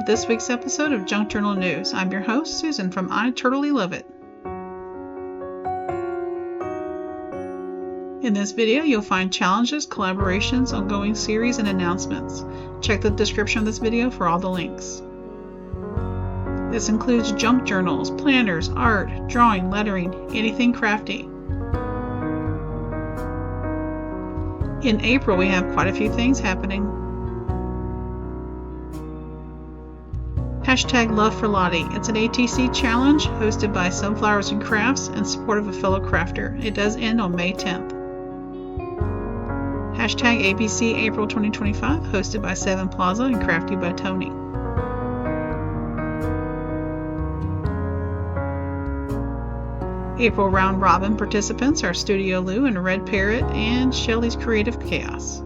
to this week's episode of Junk Journal News. I'm your host, Susan from I Totally Love It. In this video, you'll find challenges, collaborations, ongoing series, and announcements. Check the description of this video for all the links. This includes junk journals, planners, art, drawing, lettering, anything crafty. In April, we have quite a few things happening. Hashtag Love for Lottie. It's an ATC challenge hosted by Sunflowers and Crafts in support of a fellow crafter. It does end on May 10th. Hashtag ABC April 2025 hosted by Seven Plaza and Crafty by Tony. April Round Robin participants are Studio Lou and Red Parrot and Shelly's Creative Chaos.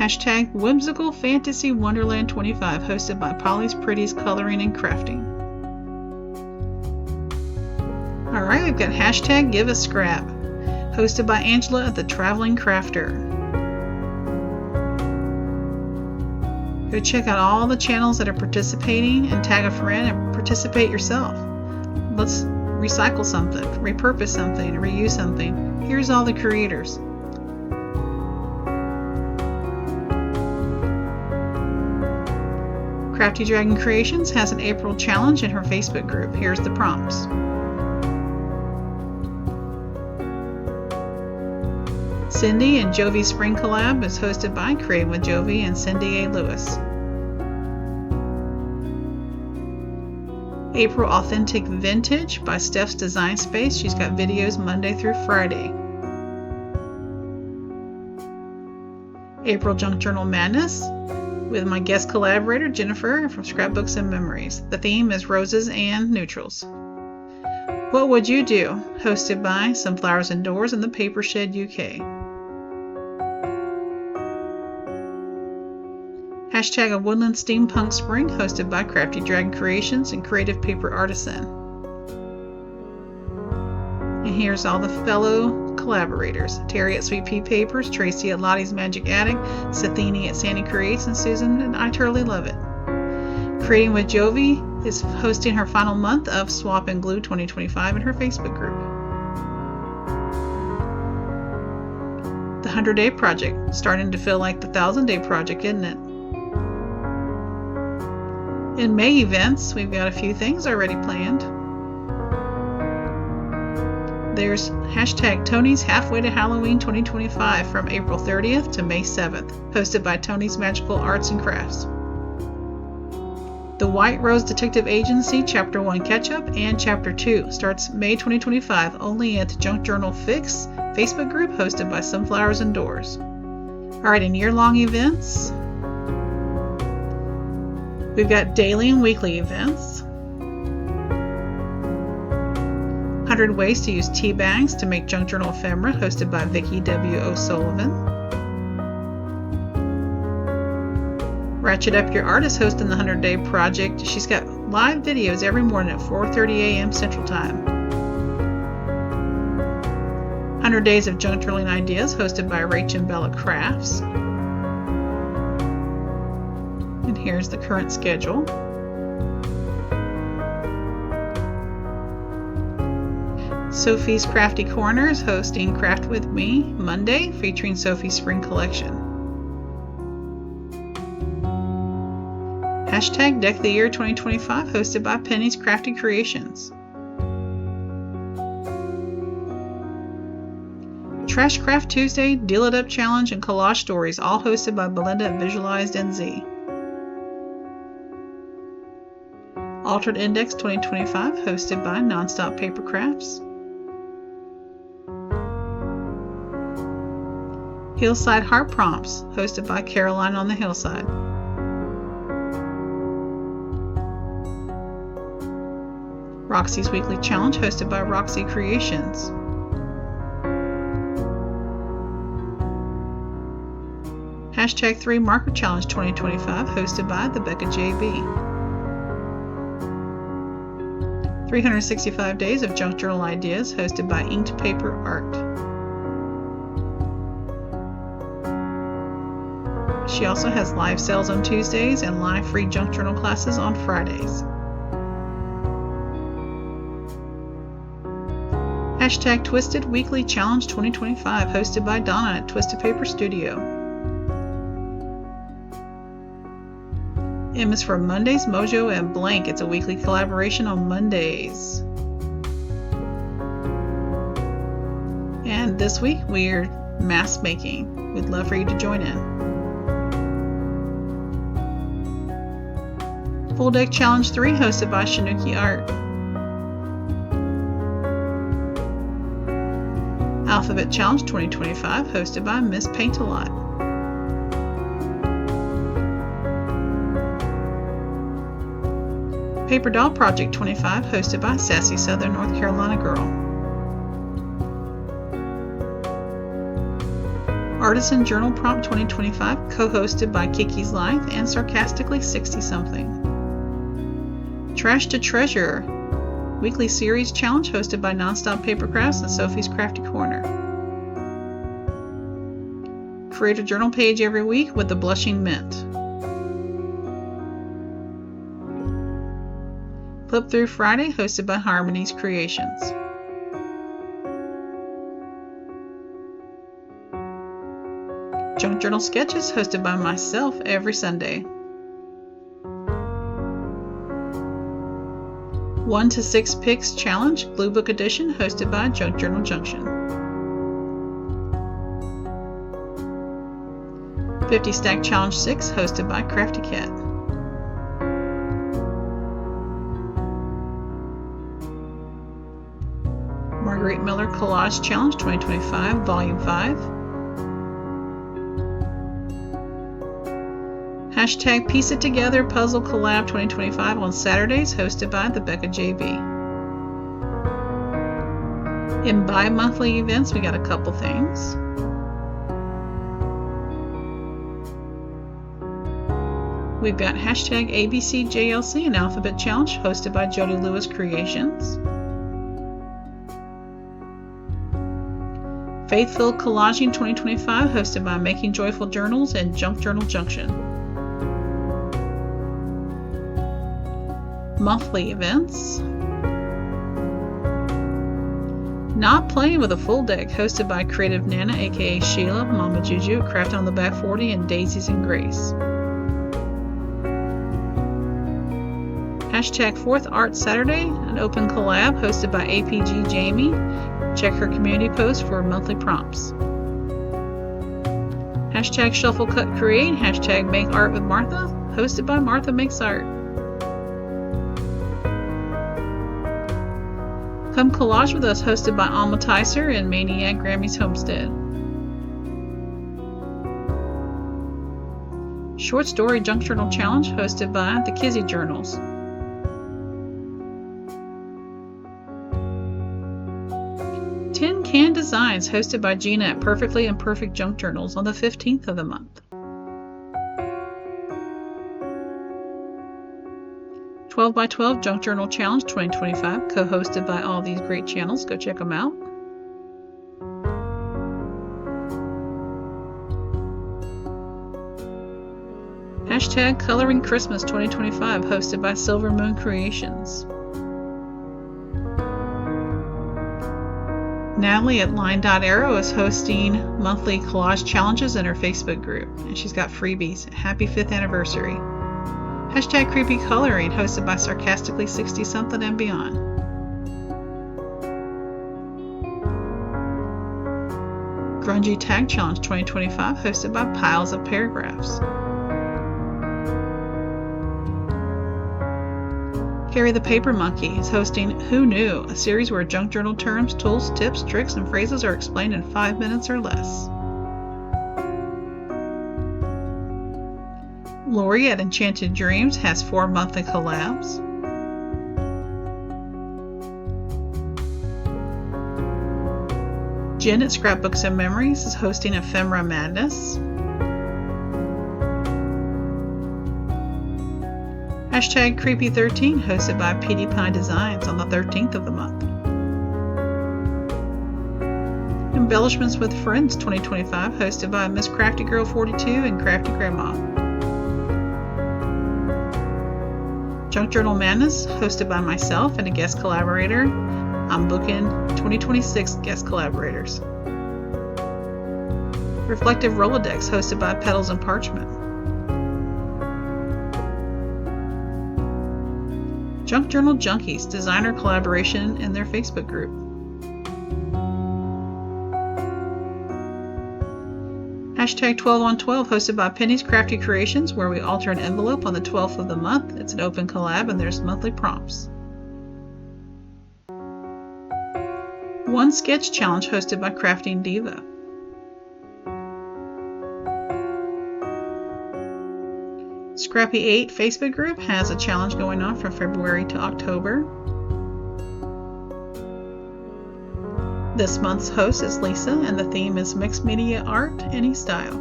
Hashtag Whimsical Fantasy Wonderland 25 hosted by Polly's Pretties Coloring and Crafting. Alright, we've got hashtag Give a Scrap hosted by Angela at the Traveling Crafter. Go check out all the channels that are participating and tag a friend and participate yourself. Let's recycle something, repurpose something, reuse something. Here's all the creators. Crafty Dragon Creations has an April challenge in her Facebook group. Here's the prompts. Cindy and Jovi Spring Collab is hosted by Creating with Jovi and Cindy A. Lewis. April Authentic Vintage by Steph's Design Space. She's got videos Monday through Friday. April Junk Journal Madness with my guest collaborator Jennifer from Scrapbooks and Memories. The theme is roses and neutrals. What Would You Do? Hosted by Sunflowers Indoors and the Paper Shed UK. Hashtag A Woodland Steampunk Spring hosted by Crafty Dragon Creations and Creative Paper Artisan. And here's all the fellow collaborators. Terry at Sweet Pea Papers, Tracy at Lottie's Magic Attic, Sathini at Sandy Creates, and Susan and I Totally Love It. Creating with Jovi is hosting her final month of Swap and Glue 2025 in her Facebook group. The 100-Day Project, starting to feel like the 1,000-Day Project, isn't it? In May events, we've got a few things already planned. There's hashtag Tony's Halfway to Halloween 2025 from April 30th to May 7th, hosted by Tony's Magical Arts and Crafts. The White Rose Detective Agency Chapter 1 Catch-Up and Chapter 2 starts May 2025 only at the Junk Journal Fix Facebook group hosted by Sunflowers Indoors. Alright, in year-long events, we've got daily and weekly events. 100 Ways to Use Teabags to Make Junk Journal Ephemera, hosted by Vicki W. O'Sullivan. Ratchet Up Your Art is hosting the 100-Day Project. She's got live videos every morning at 4:30 a.m. Central Time. 100 Days of Junk Journaling Ideas, hosted by Rach and Bella Crafts. And here's the current schedule. Sophie's Crafty Corner is hosting Craft With Me Monday, featuring Sophie's Spring Collection. Hashtag Deck the Year 2025 hosted by Penny's Crafty Creations. Trash Craft Tuesday, Deal It Up Challenge, and Collage Stories, all hosted by Belinda at Visualized NZ. Altered Index 2025 hosted by Nonstop Paper Crafts. Hillside Heart Prompts, hosted by Caroline on the Hillside. Roxy's Weekly Challenge, hosted by Roxy Creations. Hashtag 3 Marker Challenge 2025, hosted by the Becca JB. 365 Days of Junk Journal Ideas, hosted by Inked Paper Art. She also has live sales on Tuesdays and live free junk journal classes on Fridays. Hashtag Twisted Weekly Challenge 2025, hosted by Donna at Twisted Paper Studio. M is for Mondays, Mojo, and Blank. It's a weekly collaboration on Mondays. And this week we're mask making. We'd love for you to join in. Full Deck Challenge 3, hosted by Shinuki Art. Alphabet Challenge 2025, hosted by Miss Paint-A-Lot. Paper Doll Project 25, hosted by Sassy Southern North Carolina Girl. Artisan Journal Prompt 2025, co-hosted by Kiki's Life and Sarcastically 60-something. Trash to Treasure Weekly Series Challenge, hosted by Nonstop Paper Crafts and Sophie's Crafty Corner. Create a journal page every week with the Blushing Mint. Flip Through Friday, hosted by Harmony's Creations. Junk Journal Sketches, hosted by myself every Sunday. 1 to 6 Picks Challenge, Blue Book Edition, hosted by Junk Journal Junction. 50 Stack Challenge 6, hosted by Crafty Cat. Marguerite Miller Collage Challenge 2025, Volume 5. Hashtag Piece It Together Puzzle Collab 2025 on Saturdays, hosted by the Becca JB. In bi-monthly events, we got a couple things. We've got hashtag ABCJLC and Alphabet Challenge, hosted by Jody Lewis Creations. Faith-Filled Collaging 2025, hosted by Making Joyful Journals and Junk Journal Junction. Monthly events. Not Playing with a Full Deck, hosted by Creative Nana, aka Sheila, Mama Juju, Craft on the Back 40, and Daisies and Grace. Hashtag 4th Art Saturday, an open collab hosted by APG Jamie. Check her community post for monthly prompts. Hashtag Shuffle Cut Create, hashtag Make Art with Martha, hosted by Martha Makes Art. Come Collage with Us, hosted by Alma Tyser and Maniac Grammy's Homestead. Short Story Junk Journal Challenge, hosted by the Kizzy Journals. Tin Can Designs, hosted by Gina at Perfectly Imperfect Junk Journals on the 15th of the month. 12 by 12 Junk Journal Challenge 2025, co-hosted by all these great channels. Go check them out. Hashtag Coloring Christmas 2025, hosted by Silver Moon Creations. Natalie at Line Dot Arrow is hosting monthly collage challenges in her Facebook group, and she's got freebies. Happy 5th anniversary. Hashtag Creepy Coloring, hosted by Sarcastically 60-something and beyond. Grungy Tag Challenge 2025, hosted by Piles of Paragraphs. Carrie the Paper Monkey is hosting Who Knew, a series where junk journal terms, tools, tips, tricks, and phrases are explained in 5 minutes or less. Lori at Enchanted Dreams has 4 monthly collabs. Jen at Scrapbooks and Memories is hosting Ephemera Madness. Hashtag Creepy13, hosted by PD Pie Designs on the 13th of the month. Embellishments with Friends 2025, hosted by Miss Crafty Girl 42 and Crafty Grandma. Junk Journal Madness, hosted by myself and a guest collaborator. I'm booking 2026 guest collaborators. Reflective Rolodex, hosted by Petals and Parchment. Junk Journal Junkies, designer collaboration in their Facebook group. Hashtag 12 on 12, hosted by Penny's Crafty Creations, where we alter an envelope on the 12th of the month. It's an open collab and there's monthly prompts. One Sketch Challenge, hosted by Crafting Diva. Scrappy 8 Facebook group has a challenge going on from February to October. This month's host is Lisa, and the theme is Mixed Media Art, Any Style.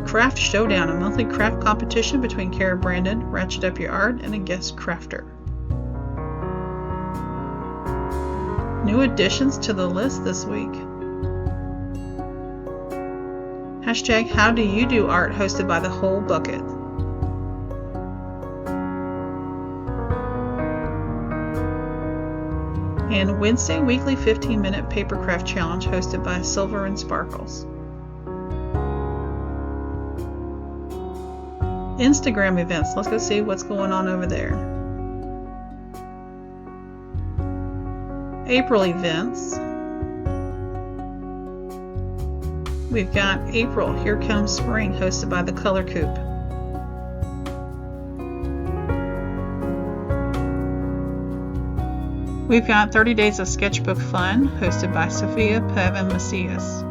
Craft Showdown, a monthly craft competition between Kara Brandon, Ratchet Up Your Art, and a guest crafter. New additions to the list this week. Hashtag How Do You Do Art, hosted by The Whole Bucket. And Wednesday weekly 15-minute papercraft challenge, hosted by Silver and Sparkles. Instagram events. Let's go see what's going on over there. April events. We've got April, Here Comes Spring, hosted by The Color Coop. We've got 30 Days of Sketchbook Fun, hosted by Sophia, Pev, and Macias.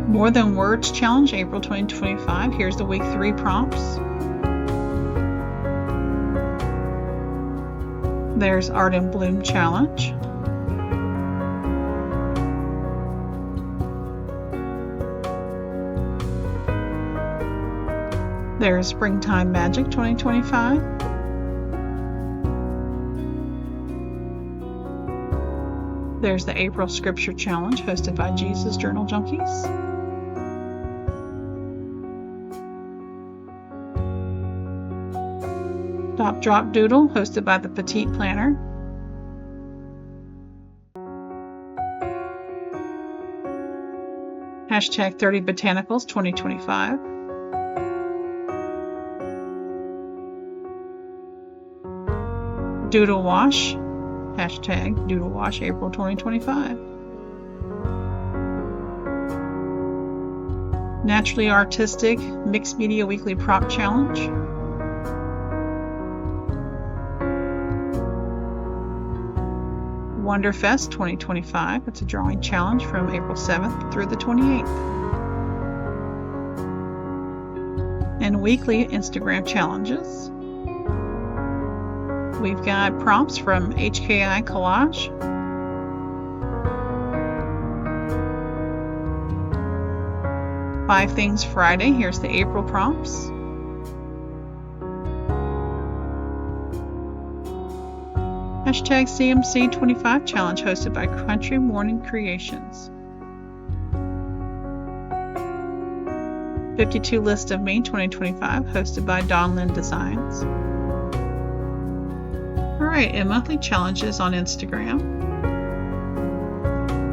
More Than Words Challenge, April 2025. Here's the week 3 prompts. There's Art in Bloom Challenge. There's Springtime Magic 2025. There's the April Scripture Challenge, hosted by Jesus Journal Junkies. Stop Drop Doodle, hosted by the Petite Planner. Hashtag 30 Botanicals 2025. Doodle Wash, hashtag Doodle Wash April 2025. Naturally Artistic Mixed Media Weekly Prop Challenge. Wonderfest 2025. It's a drawing challenge from April 7th through the 28th. And weekly Instagram challenges. We've got prompts from HKI Collage. Five Things Friday. Here's the April prompts. Hashtag CMC 25 Challenge, hosted by Country Morning Creations. 52 List of Me 2025, hosted by Donlin Designs. Alright, and monthly challenges on Instagram.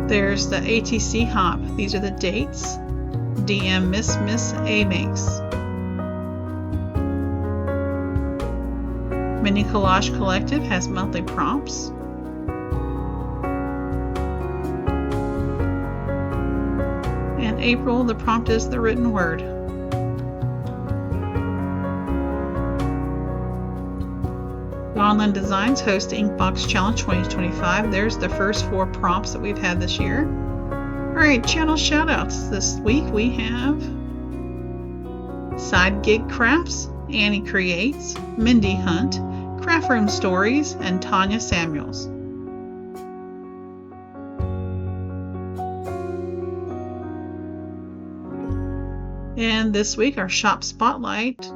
There's the ATC Hop. These are the dates. DM Miss A Makes. Mini Collage Collective has monthly prompts. And April, the prompt is the written word. Donlin Designs hosts Inkbox Challenge 2025. There's the first 4 prompts that we've had this year. Alright, channel shoutouts. This week we have Side Gig Crafts, Annie Creates, Mindy Hunt, Craft Room Stories, and Tanya Samuels. And this week our shop spotlight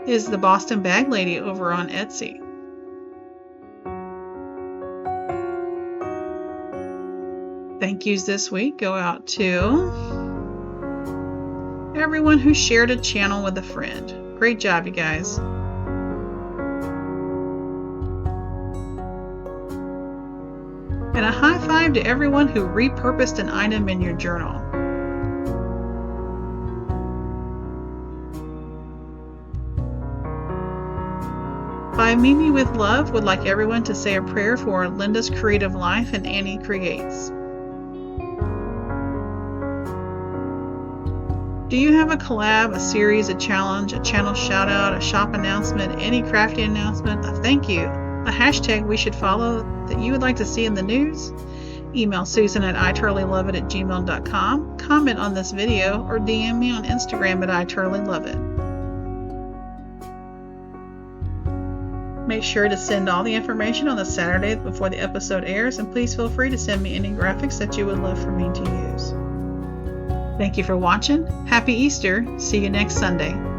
is the Boston Bag Lady over on Etsy. Thank yous this week go out to everyone who shared a channel with a friend. Great job, you guys. And a high five to everyone who repurposed an item in your journal. By Mimi with Love would like everyone to say a prayer for Linda's creative life and Annie Creates. Do you have a collab, a series, a challenge, a channel shout out, a shop announcement, any crafty announcement, a thank you, a hashtag we should follow that you would like to see in the news? Email Susan at iTotally@gmail.com, comment on this video, or DM me on Instagram at iTotally. Make sure to send all the information on the Saturday before the episode airs, and please feel free to send me any graphics that you would love for me to use. Thank you for watching. Happy Easter. See you next Sunday.